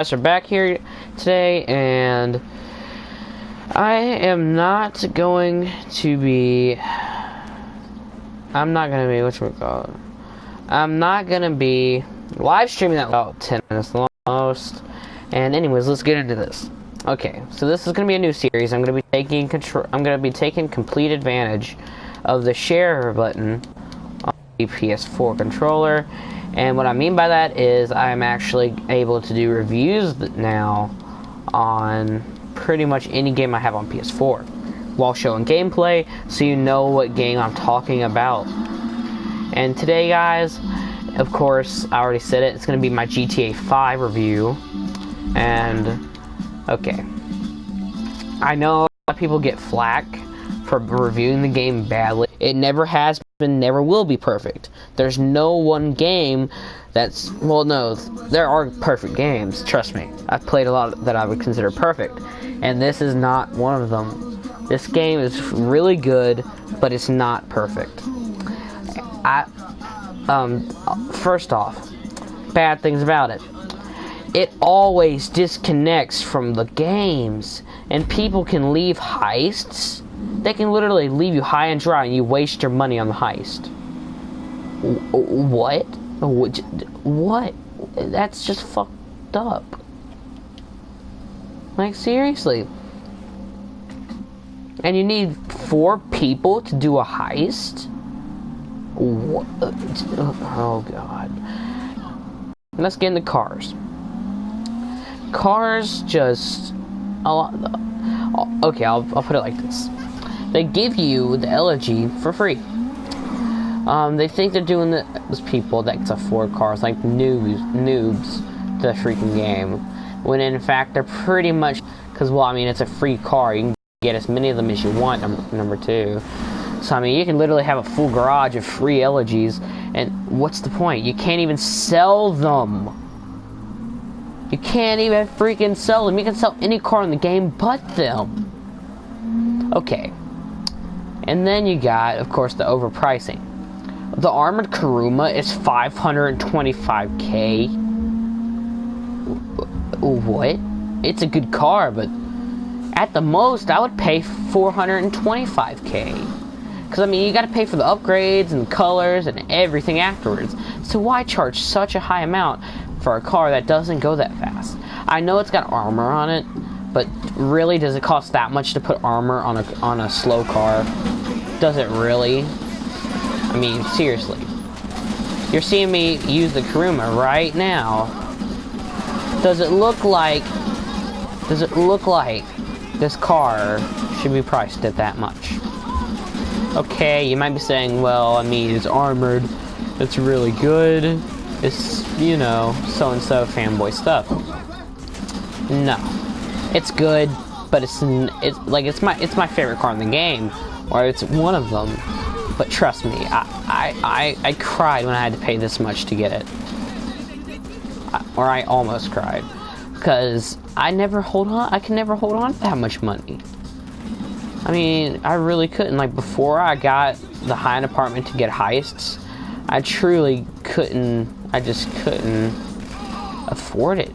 Are back here today, and I am not going to be. I'm not going to be. Whatchamacallit? I'm not going to be live streaming that about 10 minutes the most. And anyways, let's get into this. Okay, so this is going to be a new series. I'm going to be taking control. I'm going to be taking complete advantage of the share button on the PS4 controller. And what I mean by that is I'm actually able to do reviews now on pretty much any game I have on PS4 while showing gameplay, so you know what game I'm talking about. And today, guys, of course, I already said it, it's going to be my GTA 5 review. And, okay, I know a lot of people get flack for reviewing the game badly. It never has been, never will be perfect. There's no one game that's, well, no, there are perfect games, trust me. I've played a lot that I would consider perfect, and this is not one of them. This game is really good, but it's not perfect. First off, bad things about it. It always disconnects from the games, and people can leave heists. They can literally leave you high and dry, and you waste your money on the heist. What? What? That's just fucked up. Like, seriously. And you need 4 people to do a heist? What? Oh, God. Let's get into cars. Cars just... Okay, I'll put it like this. They give you the elegy for free. They think they're doing those people that can afford cars like noobs to the freaking game, when in fact they're pretty much, because, well, I mean, it's a free car. You can get as many of them as you want, number 2. So, I mean, you can literally have a full garage of free elegies, and what's the point? You can't even sell them. You can't even freaking sell them. You can sell any car in the game but them. Okay. And then you got, of course, the overpricing. The Armored Kuruma is $525K. What? It's a good car, but at the most, I would pay $425K. Because, I mean, you got to pay for the upgrades and colors and everything afterwards. So why charge such a high amount for a car that doesn't go that fast? I know it's got armor on it, but really, does it cost that much to put armor on a slow car? Does it really? I mean, seriously. You're seeing me use the Kuruma right now. Does it look like this car should be priced at that much? Okay, you might be saying, well, I mean, it's armored, it's really good, it's, you know, so-and-so fanboy stuff. No. It's good, but it's my favorite car in the game, or it's one of them. But trust me, I cried when I had to pay this much to get it, or I almost cried, because I can never hold on to that much money. I mean, I really couldn't. Like, before I got the high-end apartment to get heists, I truly couldn't. I just couldn't afford it.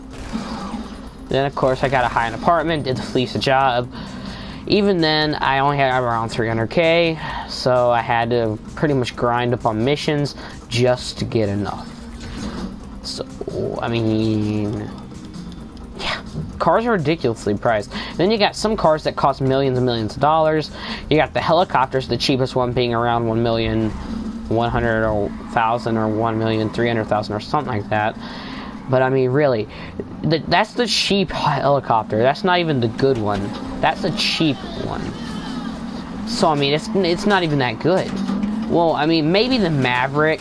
Then, of course, I got a high-end apartment, did the Fleece job. Even then, I only had around 300K, so I had to pretty much grind up on missions just to get enough. So, I mean, yeah, cars are ridiculously priced. Then you got some cars that cost millions and millions of dollars. You got the helicopters, the cheapest one being around 1,100,000 or 1,300,000 or something like that. But, I mean, really, that's the cheap helicopter. That's not even the good one. That's a cheap one. So, I mean, it's not even that good. Well, I mean, maybe the Maverick.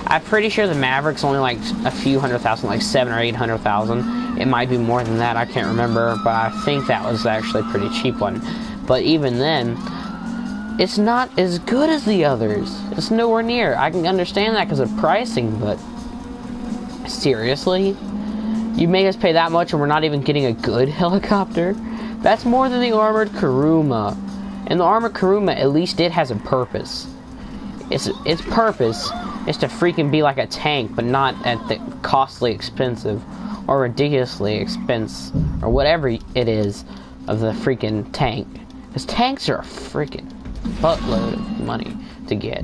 I'm pretty sure the Maverick's only like a few $100,000, like 700,000 or 800,000. It might be more than that. I can't remember, but I think that was actually a pretty cheap one. But even then, it's not as good as the others. It's nowhere near. I can understand that because of pricing, but seriously? You make us pay that much and we're not even getting a good helicopter? That's more than the Armored Kuruma. And the Armored Kuruma, at least it has a purpose. Its purpose is to freaking be like a tank, but not at the costly expensive. or ridiculously expense, or whatever it is, of the freaking tank. Because tanks are a freaking buttload of money to get.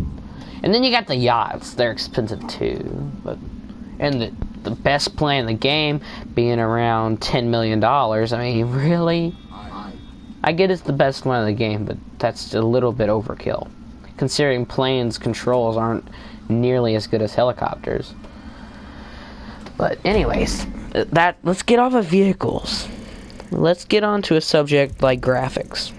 And then you got the yachts. They're expensive too. And the best plane in the game being around $10 million. I mean, really? I get it's the best one in the game, but that's a little bit overkill, considering planes' controls aren't nearly as good as helicopters. But anyways, let's get off of vehicles. Let's get on to a subject like graphics.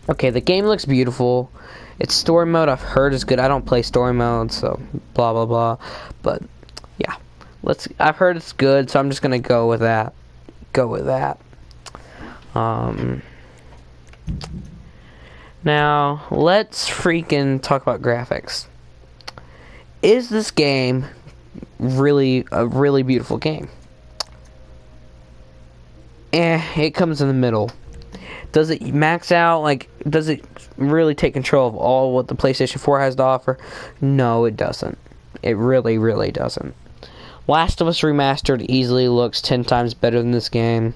Okay, the game looks beautiful. Its story mode I've heard is good. I don't play story mode, so blah blah blah. But yeah, I've heard it's good, so I'm just gonna go with that. Now let's freaking talk about graphics. Is this game really a really beautiful game? It comes in the middle. Does it max out? Like, does it really take control of all what the PlayStation 4 has to offer? No, it doesn't. It really, really doesn't. Last of Us Remastered easily looks 10 times better than this game.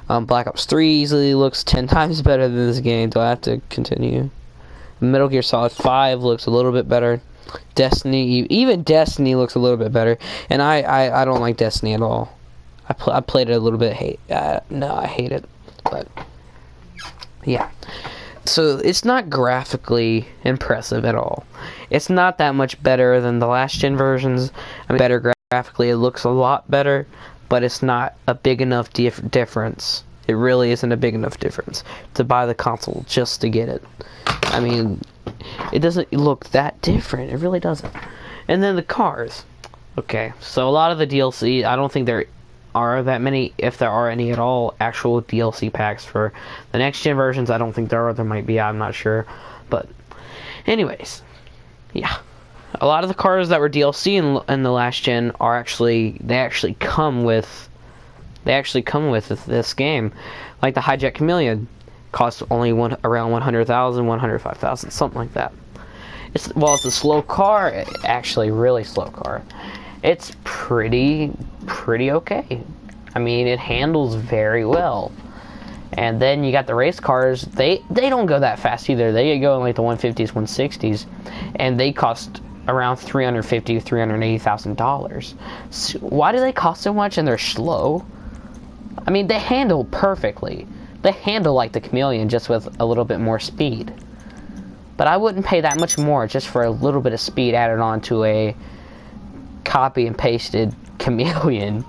Black Ops 3 easily looks 10 times better than this game. Do I have to continue? Metal Gear Solid 5 looks a little bit better. Even Destiny looks a little bit better. And I don't like Destiny at all. I played it a little bit. I hate it. But yeah. So it's not graphically impressive at all. It's not that much better than the last gen versions. I mean, better graphically, it looks a lot better, but it's not a big enough difference. It really isn't a big enough difference to buy the console just to get it. I mean, it doesn't look that different. It really doesn't. And then the cars. Okay, so a lot of the DLC, I don't think there are that many, if there are any at all, actual DLC packs for the next gen versions. I don't think there are. There might be. I'm not sure. But anyways, yeah. A lot of the cars that were DLC in the last gen are actually come with this game. Like the Hijack Chameleon costs only around 100,000, 105,000, something like that. It's a slow car, actually really slow car. It's pretty okay. I mean, it handles very well. And then you got the race cars. They don't go that fast either. They go in like the 150s, 160s, and they cost around $350,000, $380,000. So why do they cost so much and they're slow? I mean, they handle perfectly. They handle like the Chameleon, just with a little bit more speed. But I wouldn't pay that much more just for a little bit of speed added on to a copy and pasted Chameleon,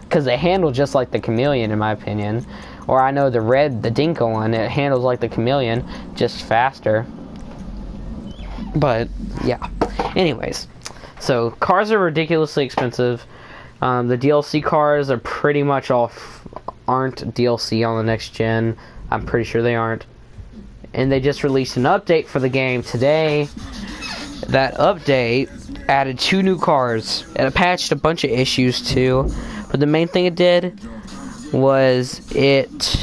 because they handle just like the Chameleon, in my opinion. Or I know the Dinko one, it handles like the Chameleon, just faster. But yeah, anyways, so cars are ridiculously expensive. The DLC cars are pretty much aren't DLC on the next gen. I'm pretty sure they aren't. And they just released an update for the game today. That update added 2 new cars, and it patched a bunch of issues too. But the main thing it did was it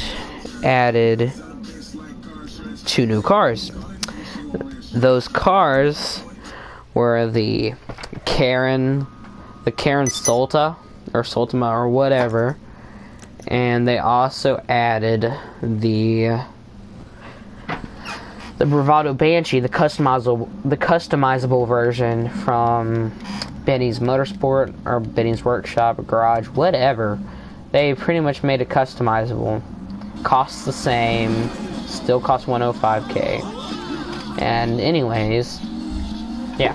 added 2 new cars. Those cars were the Karen Solta, or Soltima, or whatever. And they also added the Bravado Banshee, the customizable version from Benny's Motorsport, or Benny's Workshop, or Garage, whatever. They pretty much made it customizable. Costs the same, still costs $105K. And anyways, yeah,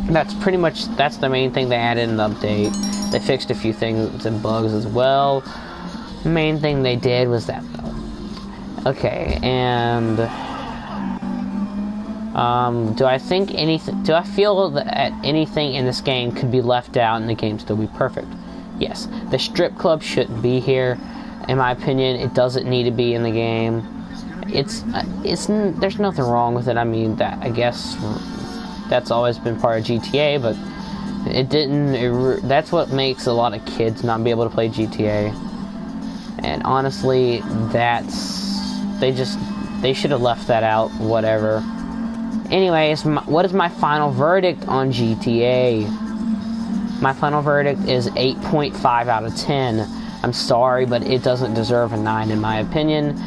that's the main thing they added in the update. They fixed a few things and bugs as well. The main thing they did was that, though. Okay, and do I feel that anything in this game could be left out and the game still be perfect? Yes. The strip club shouldn't be here. In my opinion, it doesn't need to be in the game. There's nothing wrong with it. I mean, I guess that's always been part of GTA, but that's what makes a lot of kids not be able to play GTA. And honestly, they should have left that out, whatever. Anyways, what is my final verdict on GTA? My final verdict is 8.5 out of 10. I'm sorry, but it doesn't deserve a 9 in my opinion.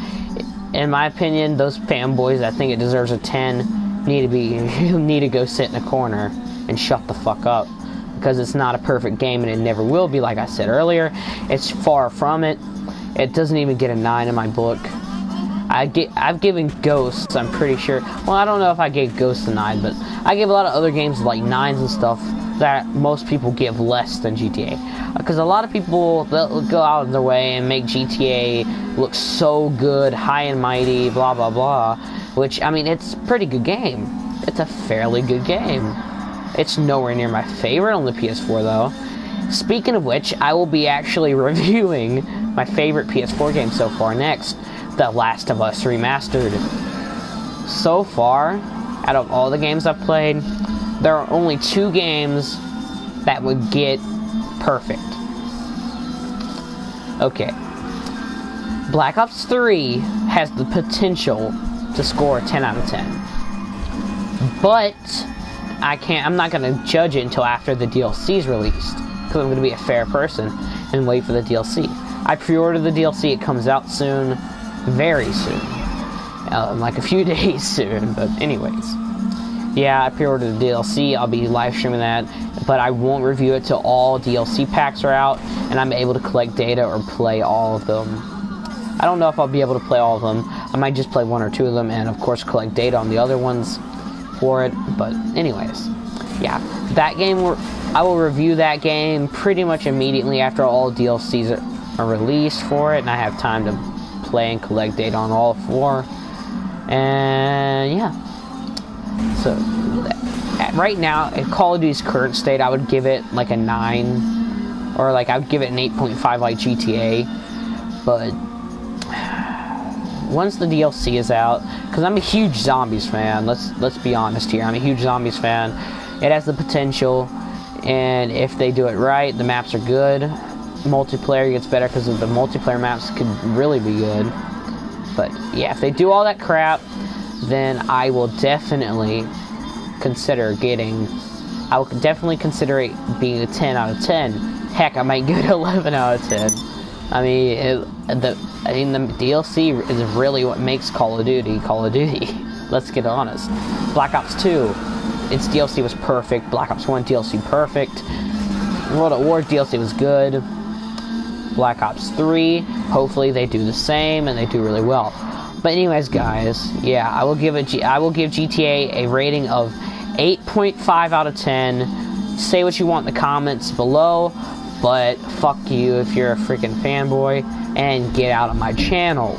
In my opinion, those fanboys that think it deserves a 10 need to go sit in a corner and shut the fuck up. Because it's not a perfect game and it never will be, like I said earlier. It's far from it. It doesn't even get a 9 in my book. I've given Ghosts, I'm pretty sure. Well, I don't know if I gave Ghosts a 9, but I gave a lot of other games like 9s and stuff that most people give less than GTA. Because a lot of people, they'll go out of their way and make GTA look so good, high and mighty, blah blah blah. Which, I mean, it's a pretty good game. It's a fairly good game. It's nowhere near my favorite on the PS4 though. Speaking of which, I will be actually reviewing my favorite PS4 game so far next, The Last of Us Remastered. So far, out of all the games I've played, there are only 2 games that would get perfect. Okay. Black Ops 3 has the potential to score a 10 out of 10. But I'm not going to judge it until after the DLC is released, because I'm going to be a fair person and wait for the DLC. I pre-ordered the DLC. It comes out soon, very soon, like a few days soon. But anyways, yeah, I pre-ordered the DLC. I'll be live streaming that, but I won't review it till all DLC packs are out and I'm able to collect data or play all of them. I don't know if I'll be able to play all of them. I might just play 1 or 2 of them and of course collect data on the other ones for it. But anyways, yeah, that game, I will review that game pretty much immediately after all DLCs are released for it and I have time to play and collect data on all 4. And yeah, so right now at Call of Duty's current state, I would give it like a 9, or like I would give it an 8.5 like GTA. But once the DLC is out, because I'm a huge Zombies fan, let's be honest here, I'm a huge Zombies fan. It has the potential, and if they do it right, the maps are good. Multiplayer gets better because the multiplayer maps could really be good. But yeah, if they do all that crap, then I will definitely consider it being a 10 out of 10. Heck, I might give it 11 out of 10. I mean, the DLC is really what makes Call of Duty Call of Duty. Let's get honest. Black Ops 2, its DLC was perfect. Black Ops 1 DLC perfect. World at War DLC was good. Black Ops 3, hopefully they do the same and they do really well. But anyways, guys, yeah, I will give GTA a rating of 8.5 out of 10. Say what you want in the comments below, but fuck you if you're a freaking fanboy, and get out of my channel.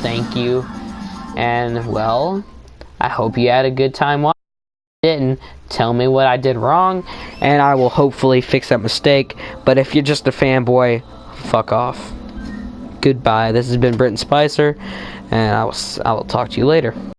Thank you. And, well, I hope you had a good time watching. Didn't, tell me what I did wrong, and I will hopefully fix that mistake. But if you're just a fanboy, fuck off. Goodbye. This has been Britton Spicer, and I will talk to you later.